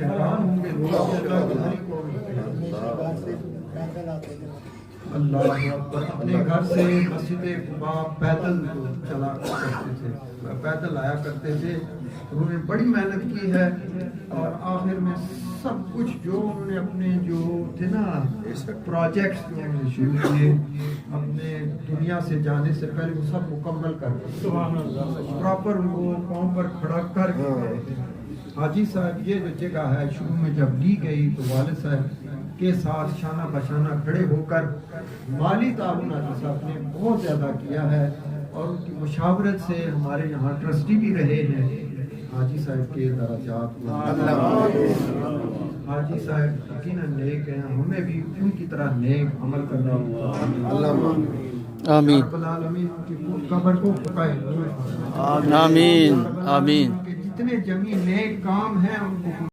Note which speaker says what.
Speaker 1: हैरान होंगे लोग कि अल्लाह की हरी कौन अल्लाह अकबर। अपने घर से मस्जिद कुबा पैदल चला करते थे, पैदल आया करते थे। उन्होंने बड़ी मेहनत की है और आखिर में सब कुछ जो उन्होंने अपने जो थे ना प्रोजेक्ट्स जो उन्होंने शुरू किए अपने दुनिया से जाने से पहले वो सब मुकम्मल कर प्रॉपर उनको पाँव पर खड़ा कर हाजी साहब ये जो जगह है शुरू में जब ली गई तो वालिद साहब के साथ शाना बशाना खड़े होकर माली ताउन हाजी साहब ने बहुत ज़्यादा किया है और उनकी मुशावरत से हमारे यहाँ ट्रस्टी भी रहे हैं। हाजी साहब के दराजात हाजी साहब यकीनन नेक हैं, हमें भी उनकी तरह नेक अमल करना
Speaker 2: आमीन
Speaker 1: उनकी कब्र को पकाए
Speaker 2: आमीन आमीन।
Speaker 1: जितने जमी नेक काम हैं उनको